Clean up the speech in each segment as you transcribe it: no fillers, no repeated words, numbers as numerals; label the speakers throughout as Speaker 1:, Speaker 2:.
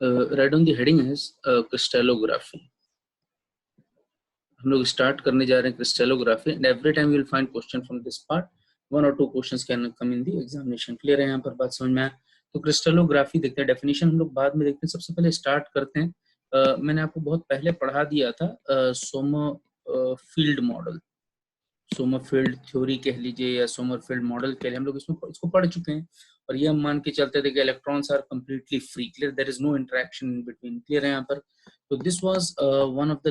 Speaker 1: Right on the heading है crystallography. हम लोग स्टार्ट करने जा रहे हैं crystallography and every time you will find question from this part, 1 or 2 questions can come in the examination. Clear है यहाँ पर बात समझ में आया? तो क्रिस्टलोग्राफी देखते हैं, डेफिनेशन हम लोग बाद में देखते हैं, सबसे पहले स्टार्ट करते हैं। मैंने आपको बहुत पहले पढ़ा दिया था सोमरफील्ड मॉडल, सोमरफील्ड थ्योरी कह लीजिए या सोमरफील्ड मॉडल कह लीजिए, हम लोग इसको पढ़ चुके हैं और ये हम मान के चलते थे कि electrons are completely free. Clear, there is no interaction in between. Clear है यहाँ पर? तो this was one of the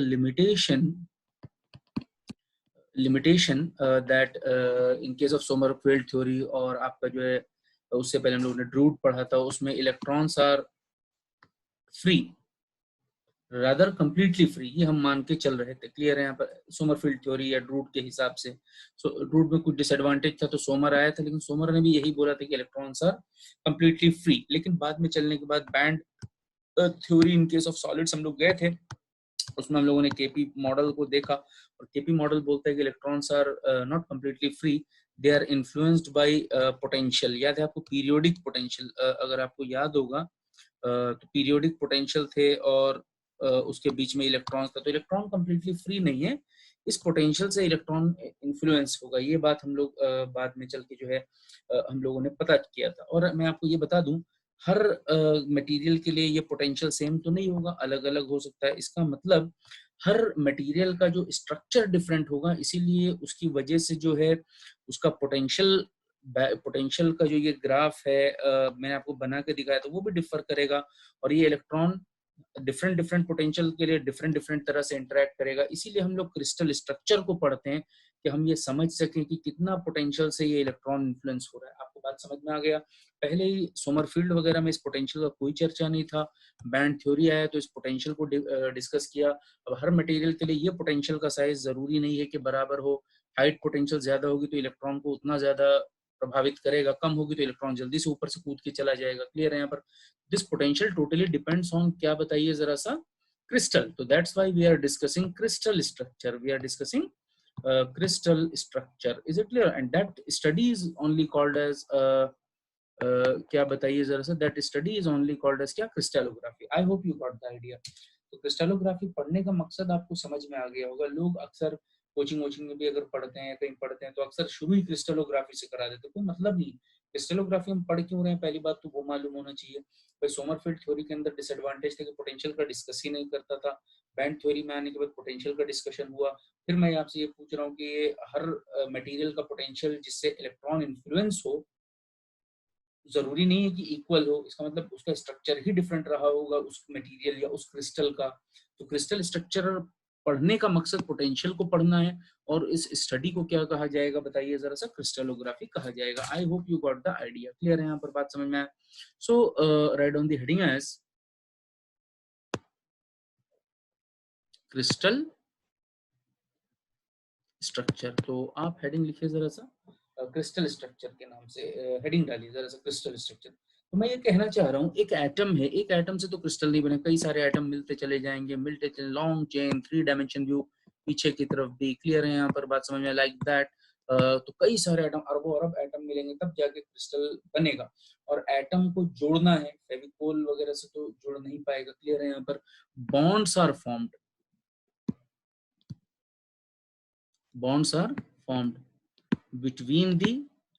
Speaker 1: limitation that in case of Sommerfeld theory, और आपका जो है उससे पहले हम लोगों ने ड्रूड पढ़ा था, उसमें electrons are free, rather completely free, ये हम मान के चल रहे थे। क्लियर है यहाँ पर? सोमरफील्ड थ्योरी या ड्रूड के हिसाब से। ड्रूड में कुछ डिसएडवांटेज था तो सोमर आया था, लेकिन सोमर ने भी यही बोला था कि इलेक्ट्रॉन्स आर कंप्लीटली फ्री। लेकिन बाद में चलने के बाद band theory in case of solids हम लोग गए थे, उसमें हम लोगों ने केपी मॉडल को देखा और केपी मॉडल बोलता है कि electrons are not completely free, they are influenced by potential. याद है आपको पीरियोडिक पोटेंशियल? अगर आपको याद होगा तो पीरियोडिक पोटेंशियल थे और उसके बीच में इलेक्ट्रॉन्स था, तो इलेक्ट्रॉन कंप्लीटली फ्री नहीं है, इस पोटेंशियल से इलेक्ट्रॉन इन्फ्लुएंस होगा। ये बात हम लोग बाद में चल के जो है हम लोगों ने पता किया था। और मैं आपको ये बता दूं, हर मटेरियल के लिए ये पोटेंशियल सेम तो नहीं होगा, अलग अलग हो सकता है। इसका मतलब हर मटेरियल का जो स्ट्रक्चर डिफरेंट होगा, इसीलिए उसकी वजह से जो है उसका पोटेंशियल का जो ये ग्राफ है मैंने आपको बना के दिखाया, तो वो भी डिफर करेगा। और ये इलेक्ट्रॉन डिफरेंट डिफरेंट पोटेंशियल के लिए डिफरेंट डिफरेंट तरह से इंटरेक्ट करेगा। इसीलिए हम लोग क्रिस्टल स्ट्रक्चर को पढ़ते हैं कि हम ये समझ सकें कि कितना पोटेंशियल से ये इलेक्ट्रॉन इन्फ्लुएंस हो रहा है। आपको बात समझ में आ गया? पहले ही सोमरफील्ड वगैरह में इस पोटेंशियल का कोई चर्चा नहीं था, बैंड थ्योरी आया तो इस पोटेंशियल को डिस्कस किया। अब हर मटेरियल के लिए ये पोटेंशियल का साइज जरूरी नहीं है कि बराबर हो। हाइट पोटेंशियल ज्यादा होगी तो इलेक्ट्रॉन को उतना ज्यादा प्रभावित करेगा, कम होगी तो इलेक्ट्रॉन जल्दी से ऊपर से कूद के चला जाएगा। क्लियर है यहाँ पर? This potential totally depends on क्या बताइए जरा सा? क्रिस्टल। तो that's why we are discussing crystal structure, we are discussing crystal structure. Is it clear? And that study is only called as क्या बताइए जरा सा? That study is only called as क्या? Crystallography. I hope you got the idea. तो crystallography पढ़ने का मकसद आपको समझ में आ गया होगा। लोग अक्सर कोचिंग वोचिंग में भी अगर पढ़ते हैं, कहीं पढ़ते हैं, तो अक्सर शुरू ही क्रिस्टलोग्राफी से करा देते हैं। कोई मतलब नहीं। क्रिस्टलोग्राफी हम पढ़ क्यों रहे हैं, पहली बात तो वो मालूम होना चाहिए। भाई सोमरफील्ड थ्योरी के अंदर डिसएडवांटेज थे कि पोटेंशियल का डिस्कस ही नहीं करता था। बैंड थ्योरी में आने के बाद पोटेंशियल का डिस्कशन हुआ। फिर मैं आपसे ये पूछ रहा हूँ कि ये हर मटेरियल का पोटेंशियल जिससे इलेक्ट्रॉन इन्फ्लुएंस हो, जरूरी नहीं है कि इक्वल हो। इसका मतलब उसका स्ट्रक्चर ही डिफरेंट रहा होगा उस मटेरियल या उस क्रिस्टल का। तो क्रिस्टल स्ट्रक्चर पढ़ने का मकसद पोटेंशियल को पढ़ना है, और इस स्टडी को क्या कहा जाएगा बताइए जरा सा? क्रिस्टलोग्राफी कहा जाएगा। I hope you got the idea. Clear है यहाँ पर? बात समझ में आया? So right on the heading as crystal structure. तो आप हेडिंग लिखिए जरा सा, क्रिस्टल स्ट्रक्चर के नाम से हेडिंग डालिए जरा सा, क्रिस्टल स्ट्रक्चर। तो मैं ये कहना चाह रहा हूँ, एक एटम है, एक एटम से तो क्रिस्टल नहीं बने, कई सारे एटम मिलते चले जाएंगे, मिलते चले, लॉन्ग चेन, 3 डायमेंशन व्यू पीछे की तरफ भी। क्लियर है यहाँ पर? बात समझ में? Like that. तो कई सारे एटम, अरबों अरब एटम मिलेंगे तब जाके क्रिस्टल बनेगा। और एटम को जोड़ना है, फेविकोल वगैरह से तो जोड़ नहीं पाएगा। क्लियर है यहाँ पर? Bonds are formed, bonds are formed between the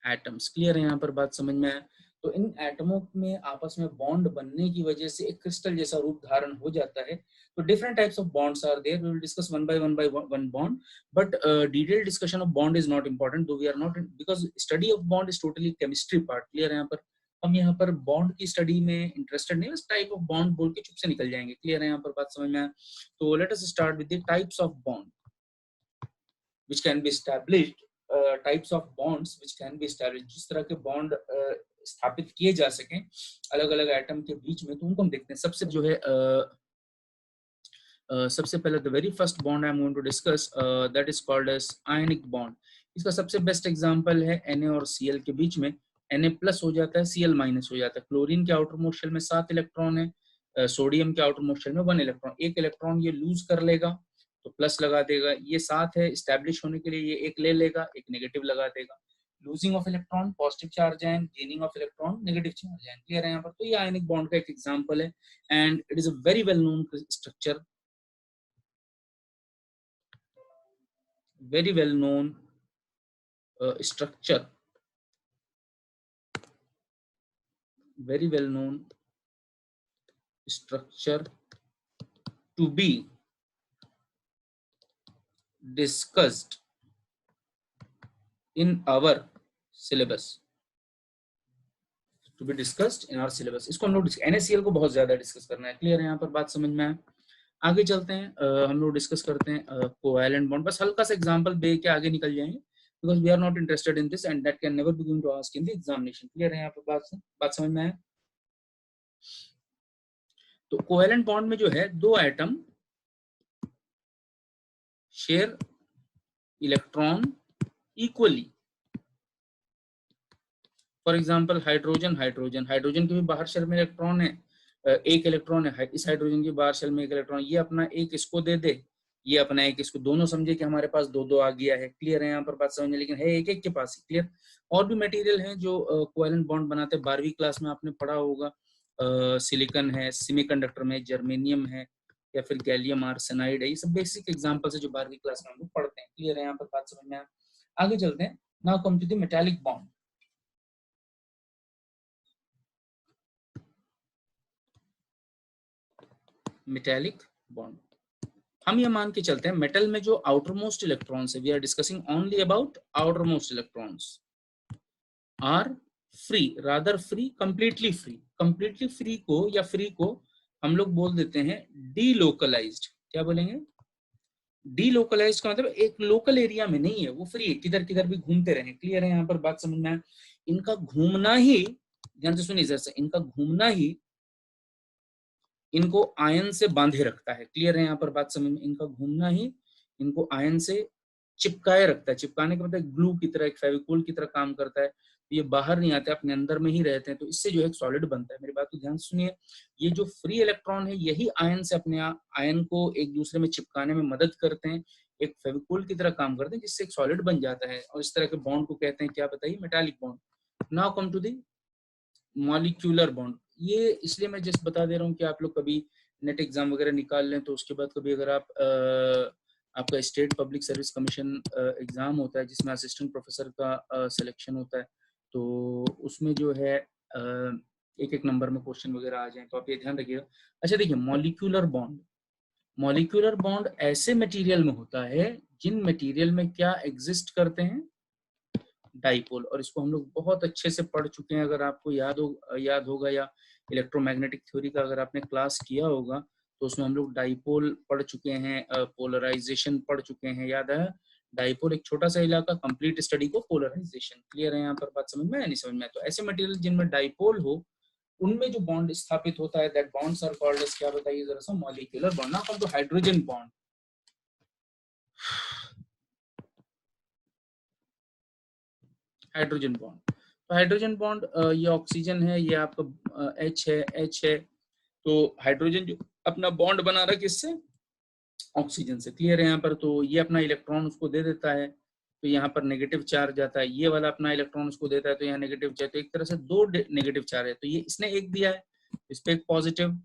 Speaker 1: atoms. Clear है यहाँ पर? बात समझ में आया? तो इन एटमों में आपस में बॉन्ड बनने की वजह से एक क्रिस्टल जैसा रूप धारण हो जाता है। तो different types of bonds are there, we will discuss one by one bond, but detail discussion of bond is not important, though we are not, because study of bond is totally chemistry part. Clear है यहाँ पर? हम यहाँ पर bond की study में interested नहीं, बस टाइप ऑफ बॉन्ड बोल के चुप से निकल जाएंगे। क्लियर है यहाँ पर? बात समझ में आया? तो let us start with the types of bond which can be established, types of bonds which can be established, जिस तरह के बॉन्ड स्थापित किए जा सकें अलग अलग एटम के बीच में, तो उनको हम देखते हैं। सबसे जो है सबसे पहले the very first bond I am going to discuss, that is called as ionic bond. इसका सबसे बेस्ट एग्जांपल है Na और Cl के बीच में Na प्लस हो जाता है, Cl माइनस हो जाता है। क्लोरीन के आउटर मोस्ट शेल में 7 इलेक्ट्रॉन है, सोडियम के आउटर मोस्ट शेल में 1 इलेक्ट्रॉन। एक इलेक्ट्रॉन ये लूज कर लेगा तो प्लस लगा देगा, ये 7 है, स्टैब्लिश होने के लिए ये एक ले लेगा, एक नेगेटिव लगा देगा। Losing of electron positive charge ion, gaining of electron negative charge ion. Clear है यहाँ पर? तो ये आयनिक बॉन्ड का एक एग्जांपल है and it is a very well known structure, very well known structure, very well known structure to be discussed in our syllabus, to be discussed in our syllabus। इसको हम लोग NaCl को बहुत ज्यादा discuss करना है। Clear है यहाँ पर? बात समझ में आए? आगे चलते हैं, हम लोग डिस्कस करते हैं कोवैलेंट बॉन्ड। बस हल्का सा एग्जांपल दे के आगे निकल जाएंगे because we are not interested in this and that can never be going to ask in the examination। Clear है यहाँ पर? बात समझ में आए? तो कोवैलेंट बॉन्ड में जो है दो atom share electron equally. For example hydrogen, hydrogen के भी बाहर शेल में इलेक्ट्रॉन है, एक इलेक्ट्रॉन है इस हाइड्रोजन के बाहर शेल में, एक इलेक्ट्रॉन, ये अपना एक इसको दे दे, ये अपना एक इसको, दोनों समझे कि हमारे पास दो दो आ गया है। क्लियर है यहाँ पर? बात समझे? लेकिन है एक एक के पास। क्लियर? और भी मटेरियल हैं जो कोवैलेंट बॉन्ड बनाते हैं। 12वीं क्लास में आपने पढ़ा होगा, सिलिकॉन है, सेमीकंडक्टर में जर्मेनियम है, या फिर गैलियम आर्सेनाइड है। ये सब बेसिक एग्जांपल्स है जो 12वीं क्लास में हम लोग पढ़ते हैं। क्लियर है यहाँ पर? बात समझ में आया? आगे चलते हैं। Now come to the metallic bond. Metallic bond, हम ये मान के चलते हैं मेटल में जो आउटर मोस्ट इलेक्ट्रॉन्स है, we are discussing only about outermost electrons, are free, rather free, completely free. Completely free को या फ्री को हम लोग बोल देते हैं डीलोकलाइज्ड। क्या बोलेंगे? डीलोकलाइज्ड का मतलब एक लोकल एरिया में नहीं है, वो फ्री है, किधर किधर भी घूमते रहे। क्लियर है यहाँ पर? बात समझ में आए? इनका घूमना ही, ध्यान से सुनिए जरा, इनका घूमना ही इनको आयन से बांधे रखता है। क्लियर है यहाँ पर? बात समझ में? इनका घूमना ही इनको आयन से चिपकाए रखता है। चिपकाने का मतलब ग्लू की तरह, एक फेविकोल की तरह काम करता है। ये बाहर नहीं आते, अपने अंदर में ही रहते हैं, तो इससे जो है सॉलिड बनता है। मेरी बात को ध्यान से सुनिए, ये जो फ्री इलेक्ट्रॉन है यही आयन से अपने आयन को एक दूसरे में चिपकाने में मदद करते हैं, एक फेविकोल की तरह काम करते हैं, जिससे एक सॉलिड बन जाता है। और इस तरह के बॉन्ड को कहते हैं, क्या बताइए? Metallic bond. Now come to the molecular bond. ये इसलिए मैं जस्ट बता दे रहा हूँ कि आप लोग कभी नेट एग्जाम वगैरह निकाल लें, तो उसके बाद कभी अगर आप आपका state public service commission exam होता है जिसमें असिस्टेंट प्रोफेसर का सिलेक्शन होता है, तो उसमें जो है एक एक नंबर में क्वेश्चन वगैरह आ जाए, तो आप ये ध्यान रखिएगा। अच्छा देखिए, मॉलिक्यूलर बॉन्ड, मॉलिक्यूलर बॉन्ड ऐसे मटेरियल में होता है जिन मटेरियल में क्या एग्जिस्ट करते हैं? डाइपोल। और इसको हम लोग बहुत अच्छे से पढ़ चुके हैं, अगर आपको याद होगा या इलेक्ट्रोमैग्नेटिक थ्योरी का अगर आपने क्लास किया होगा तो उसमें हम लोग डाइपोल पढ़ चुके हैं, पोलराइजेशन पढ़ चुके हैं। याद है? डाइपोल एक छोटा सा इलाका, कंप्लीट स्टडी को पोलराइजेशन। क्लियर है यहाँ पर? बात समझ में है? नहीं समझ में? तो ऐसे मटेरियल जिनमें डाइपोल हो उनमें जो बॉन्ड स्थापित होता है, that bonds are called as, क्या बताइए जरा सा? Molecular bond. Now come to hydrogen bond. Hydrogen bond, तो हाइड्रोजन बॉन्ड ये ऑक्सीजन है, ये आपका H है। तो हाइड्रोजन जो अपना बॉन्ड बना रहा है किससे? ऑक्सीजन से। क्लियर है यहाँ पर? तो ये अपना इलेक्ट्रॉन उसको दे देता है, तो यहाँ पर नेगेटिव चार्ज आता है। ये वाला अपना इलेक्ट्रॉन उसको देता है, तो यहाँ नेगेटिव चार्ज। तो एक तरह से दो नेगेटिव चार्ज है। तो ये इसने एक दिया है, इस पे एक पॉजिटिव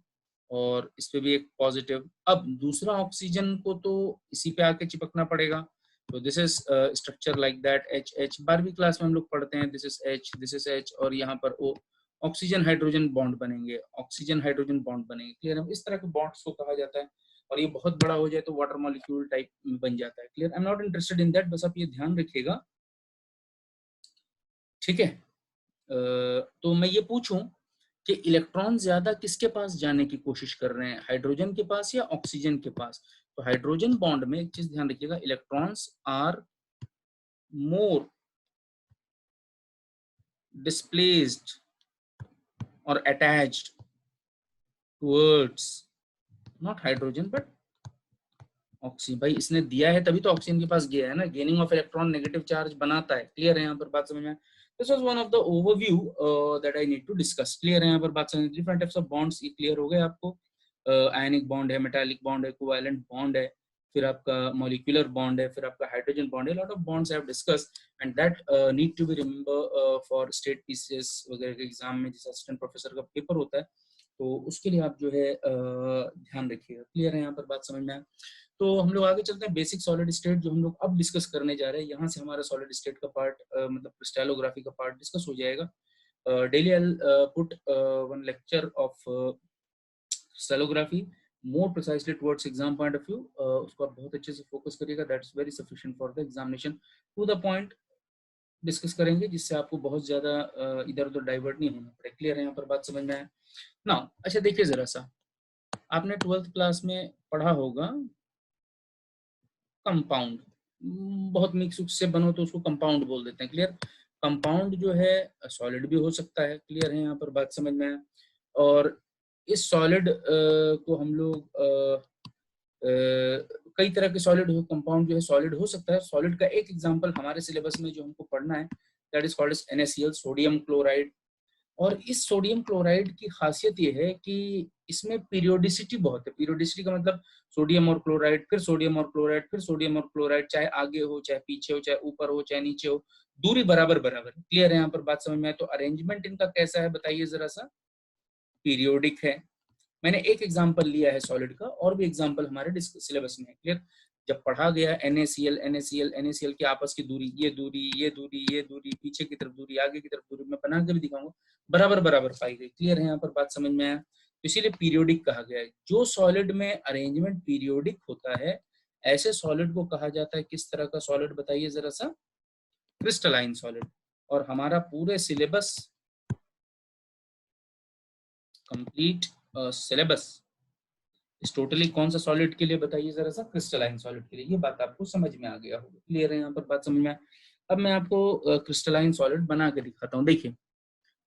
Speaker 1: और इस पे भी एक पॉजिटिव। अब दूसरा ऑक्सीजन को तो इसी पे आके चिपकना पड़ेगा। तो this is structure like that, H 12वीं क्लास में हम लोग पढ़ते हैं, दिस इज H और यहाँ पर O, ऑक्सीजन हाइड्रोजन बॉन्ड बनेंगे, ऑक्सीजन हाइड्रोजन बॉन्ड बनेंगे। क्लियर है? इस तरह के बॉन्ड्स को कहा जाता है, और ये बहुत बड़ा हो जाए तो वाटर मॉलिक्यूल टाइप बन जाता है। Clear? I am not interested in that, बस आप ये ध्यान रखिएगा। ठीक है? तो मैं ये पूछूं कि इलेक्ट्रॉन ज्यादा किसके पास जाने की कोशिश कर रहे हैं, हाइड्रोजन के पास या ऑक्सीजन के पास? तो हाइड्रोजन बॉन्ड में एक चीज ध्यान रखिएगा, इलेक्ट्रॉन्स आर मोर डिस्प्लेस्ड और attached towards not hydrogen but oxygen. भाई इसने दिया है तभी तो ऑक्सीजन के पास गया है ना, gaining of electron negative charge बनाता है। क्लियर है यहाँ पर? बात समझ में? This was one of the overview that I need to discuss. Clear है यहाँ पर? बात समझ? डिफरेंट टाइप्स ऑफ बॉन्ड्स ये क्लियर हो गए आपको। आयनिक बॉन्ड है, मेटालिक बॉन्ड है, कोवैलेंट बॉन्ड है, फिर आपका मॉलिक्यूलर बॉन्ड है, फिर आपका हाइड्रोजन बॉन्ड है, lot of bonds I have discuss and that need to be remember for state PCS वगैरह के एग्जाम में, जैसे असिस्टेंट प्रोफेसर का पेपर होता है, तो उसके लिए आप जो है ध्यान रखिएगा। क्लियर है यहाँ पर बात समझ में आया? तो हम लोग आगे चलते हैं, बेसिक सॉलिड स्टेट जो हम लोग अब डिस्कस करने जा रहे हैं, यहाँ से हमारा सॉलिड स्टेट का पार्ट मतलब क्रिस्टलोग्राफी का पार्ट डिस्कस हो जाएगा। Daily I put one lecture of crystallography more precisely towards exam point of view, उसको आप बहुत अच्छे से फोकस करिएगा, that's very sufficient for the examination, to the point discuss करेंगे जिससे आपको बहुत ज्यादा इधर उधर डाइवर्ट नहीं होना पड़े। क्लियर है यहाँ पर बात समझ में आया ना? अच्छा देखिए जरा सा, आपने 12th क्लास में पढ़ा होगा कंपाउंड, बहुत मिक्स से बनो तो उसको कंपाउंड बोल देते हैं। क्लियर? कंपाउंड जो है सॉलिड भी हो सकता है। क्लियर है यहाँ पर बात समझ में आया? और इस सॉलिड को हम लोग कई तरह के सॉलिड कंपाउंड जो है सॉलिड हो सकता है। सॉलिड का एक एग्जांपल हमारे सिलेबस में जो हमको पढ़ना है, that is called as NaCl, sodium chloride. और इस सोडियम क्लोराइड की खासियत ये है कि इसमें पीरियोडिसिटी बहुत है। पीरियोडिसिटी का मतलब सोडियम और क्लोराइड, फिर सोडियम और क्लोराइड, फिर सोडियम और क्लोराइड, चाहे आगे हो चाहे पीछे हो, चाहे ऊपर हो चाहे नीचे हो, दूरी बराबर बराबर। क्लियर है यहाँ पर बात समझ में आए? तो अरेंजमेंट इनका कैसा है बताइए जरा सा? पीरियोडिक है। मैंने एक एग्जांपल लिया है सॉलिड का, और भी एग्जांपल हमारे सिलेबस में है। क्लियर? जब पढ़ा गया NaCl, NaCl, NaCl की आपस की दूरी, ये दूरी, ये दूरी, ये दूरी, पीछे की तरफ दूरी, आगे की तरफ दूरी, मैं बना के भी दिखाऊंगा, बराबर बराबर पाई गई। क्लियर है यहाँ पर बात समझ में आया? तो इसीलिए पीरियोडिक कहा गया है। जो सॉलिड में अरेंजमेंट पीरियोडिक होता है, ऐसे सॉलिड को कहा जाता है किस तरह का सॉलिड बताइए जरा सा? Crystalline solid. और हमारा पूरे सिलेबस, कंप्लीट सिलेबस इस टोटली कौन सा सॉलिड के लिए बताइए जरा सा? क्रिस्टलाइन सॉलिड के लिए। ये बात आपको समझ में आ गया होगा। क्लियर है यहाँ पर बात समझ में आया? अब मैं आपको क्रिस्टलाइन सॉलिड बना के दिखाता हूँ। देखिए,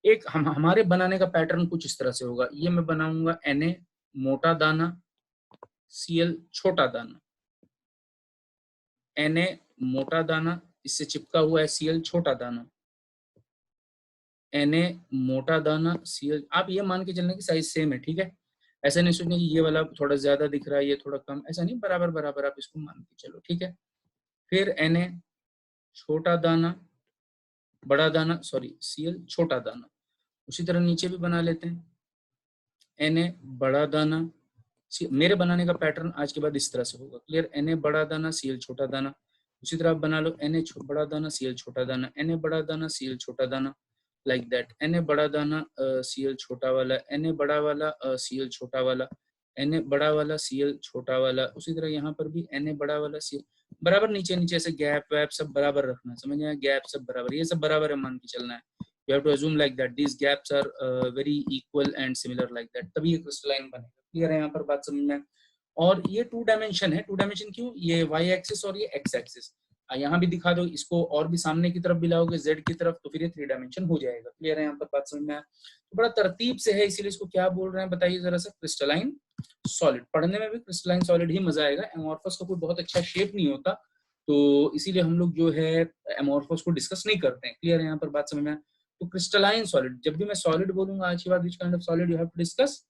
Speaker 1: एक हमारे बनाने का पैटर्न कुछ इस तरह से होगा। ये मैं बनाऊंगा Na मोटा दाना, Cl छोटा दाना, Na मोटा दाना, इससे चिपका हुआ है Cl छोटा दाना, Na मोटा दाना, Cl। आप ये मान के चलने की साइज सेम है, ठीक है? ऐसा नहीं सोचना कि ये वाला थोड़ा ज्यादा दिख रहा है, ये थोड़ा कम, ऐसा नहीं, बराबर बराबर आप इसको मान के चलो, ठीक है? फिर Na छोटा दाना, बड़ा दाना, सॉरी Cl छोटा दाना। उसी तरह नीचे भी बना लेते हैं, Na बड़ा दाना, मेरे बनाने का पैटर्न आज के बाद इस तरह से होगा। क्लियर? Na बड़ा दाना, Cl छोटा दाना। उसी तरह आप बना लो, Na बड़ा दाना, Cl छोटा दाना, Na बड़ा दाना, Cl छोटा दाना, लाइक दैट। Na बड़ा दाना, Cl छोटा वाला, Na बड़ा वाला, Cl छोटा वाला, Na बड़ा वाला, Cl छोटा वाला। उसी तरह यहाँ पर भी Na बड़ा वाला, Cl बराबर, नीचे नीचे से गैप वैप सब बराबर रखना, समझ आया? गैप सब बराबर, ये सब बराबर है मान के चलना है। You have to assume like that these gaps are very equal and similar like that, तभी ये क्रिस्टलाइन बनेगा। क्लियर है यहाँ पर बात समझ में? और ये 2 डायमेंशन है। 2 डायमेंशन क्यों? ये y एक्सिस और ये x एक्सिस। यहाँ भी दिखा दो इसको, और भी सामने की तरफ भी लाओगे z की तरफ, तो फिर ये 3 डायमेंशन हो जाएगा। क्लियर है यहाँ पर बात समझ में आया? तो बड़ा तरतीब से है, इसीलिए इसको क्या बोल रहे हैं बताइए जरा सा? Crystalline solid. पढ़ने में भी क्रिस्टलाइन सॉलिड ही मजा आएगा। एमोर्फस का कोई बहुत अच्छा शेप नहीं होता, तो इसीलिए हम लोग जो है एमोर्फस को डिस्कस नहीं करते हैं। क्लियर है यहाँ पर बात समझ में आया? तो क्रिस्टलाइन सॉलिड, जब भी मैं सॉलिड बोलूंगा आज के बाद, which kind of solid you have to discuss?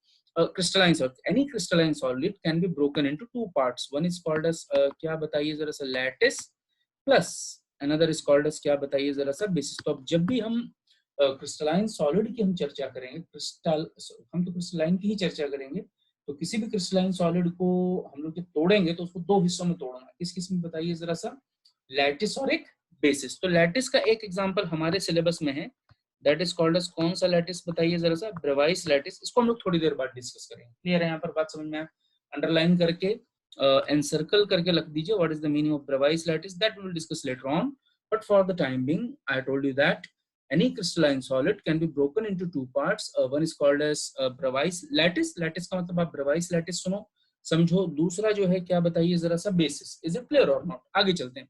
Speaker 1: Crystalline solid. Any crystalline solid can be broken into 2 parts. One is called as क्या बताइए जरा सा? Lattice plus another is called as क्या बताइए जरा सा? Basis. तो अब जब भी हम क्रिस्टलाइन सॉलिड की हम चर्चा करेंगे, हम तो क्रिस्टलाइन की ही चर्चा करेंगे, तो किसी भी क्रिस्टलाइन सॉलिड को हम लोग जब तोड़ेंगे तो उसको 2 हिस्सों में तोड़ना है। किस किस में बताइए जरा सा? लैटिस और एक बेसिस। तो लैटिस का एक एग्जांपल हमारे सिलेबस में है, दैट इज कॉल्ड एज कौन सा लैटिस बताइए जरा सा? ब्रेवाइस लैटिस। इसको हम लोग थोड़ी देर बाद डिस्कस करेंगे। क्लियर है यहाँ पर बात समझ में? अंडरलाइन करके एनसर्कल करके रख दीजिए what is the meaning of Bravais lattice, that we will discuss later on, but for the time being I told you that any crystalline solid can be broken into 2 parts. One is called as Bravais lattice. Lattice का मतलब आप Bravais lattice सुनो समझो। दूसरा जो है क्या बताइए जरा सा? बेसिस। इज इट क्लियर और नॉट? आगे चलते हैं,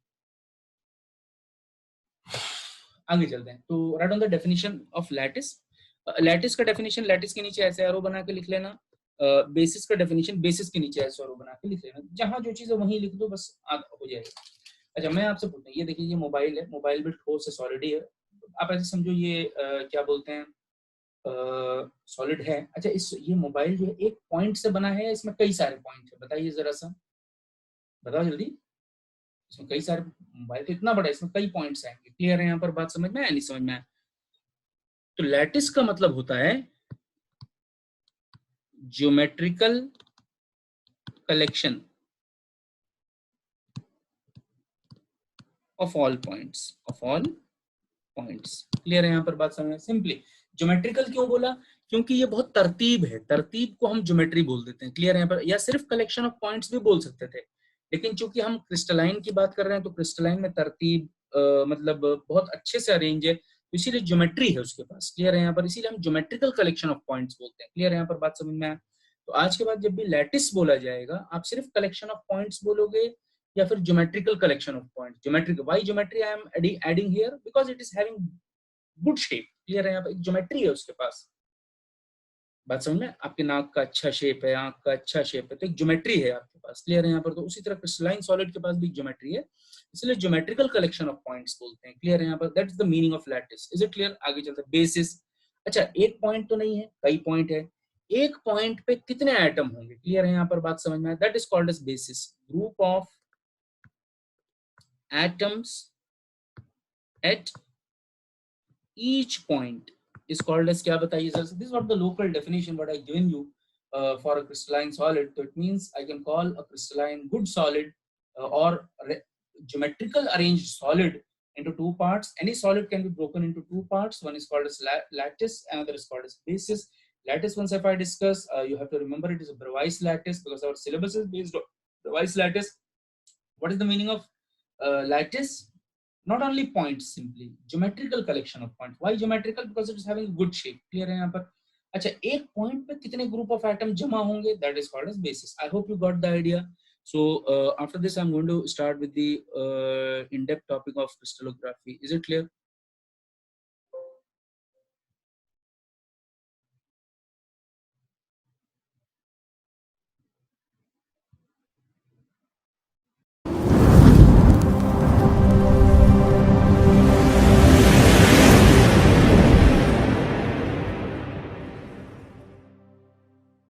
Speaker 1: आगे चलते हैं। तो right on the definition of lattice. Lattice का डेफिनेशन लैटिस के नीचे ऐसे एरो बना के लिख लेना। बेसिस का डेफिनेशन बेसिस के नीचे ऐसे एरो बना के लिख लेना। जहां जो चीज है वहीं लिख दो, बस हो जाएगा। अच्छा मैं आपसे पूछता हूँ, ये देखिए ये मोबाइल है, मोबाइल भी ठोस है, सॉलिड ही है। आप ऐसे समझो ये क्या बोलते हैं, सॉलिड है। अच्छा इस ये मोबाइल जो है एक पॉइंट से बना है या इसमें कई सारे पॉइंट है बताइए जरा सा? बताओ जल्दी। इसमें कई सारे, मोबाइल तो इतना बड़ा है, इसमें कई पॉइंट्स आएंगे। क्लियर है यहाँ पर बात? समझ में आया नहीं समझ में आया? तो लैटिस का मतलब होता है geometrical collection of all points, of all points. Clear है यहाँ पर बात? समझ में? सिंपली ज्योमेट्रिकल क्यों बोला? क्योंकि ये बहुत तरतीब है, तरतीब को हम ज्योमेट्री बोल देते हैं। क्लियर है यहाँ पर? या सिर्फ कलेक्शन ऑफ पॉइंट्स भी बोल सकते थे, लेकिन चूंकि हम क्रिस्टलाइन की बात कर रहे हैं तो क्रिस्टलाइन में तरतीब मतलब बहुत अच्छे से अरेंज है, तो इसीलिए ज्योमेट्री है उसके पास। क्लियर है यहाँ पर? इसीलिए हम ज्योमेट्रिकल कलेक्शन ऑफ पॉइंट्स बोलते हैं। क्लियर है यहाँ पर बात? समझ में आया? तो आज के बाद जब भी लैटिस बोला जाएगा, आप सिर्फ कलेक्शन ऑफ पॉइंट्स बोलोगे या फिर geometrical collection of points. Geometric, why geometry I am adding here? Because it is having good shape. Clear है यहाँ पर? ज्योमेट्री है उसके पास। बात समझ में? आपके नाक का अच्छा शेप है, आंख का अच्छा शेप है, तो एक ज्योमेट्री है आपके पास। क्लियर है यहाँ पर? तो उसी तरह क्रिस्टलाइन सॉलिड के पास भी ज्योमेट्री है, इसलिए ज्योमेट्रिकल कलेक्शन ऑफ पॉइंट्स बोलते हैं। क्लियर है यहाँ पर? That is the meaning of lattice. Is it clear? आगे चलते हैं। बेसिस, अच्छा एक पॉइंट तो नहीं है, कई पॉइंट है। एक पॉइंट पे कितने एटम होंगे? क्लियर है यहाँ पर? बात समझ में? That is called as basis, group of atoms at each point is called as, क्या बताइए sir? This is what the local definition what I given you for a crystalline solid. So it means I can call a crystalline good solid or geometrical arranged solid into two parts. Any solid can be broken into two parts. One is called as lattice, another is called as basis. Lattice, once if I discuss, you have to remember it is a Bravais lattice because our syllabus is based on Bravais lattice. What is the meaning of lattice? Not only points, simply geometrical collection of points. Why geometrical? Because it is having a good shape. Clear है यहाँ पर? अच्छा, एक point पे कितने group of atom जमा होंगे? That is called as basis. I hope you got the idea. So after this I'm going to start with the in-depth topic of crystallography. Is it clear?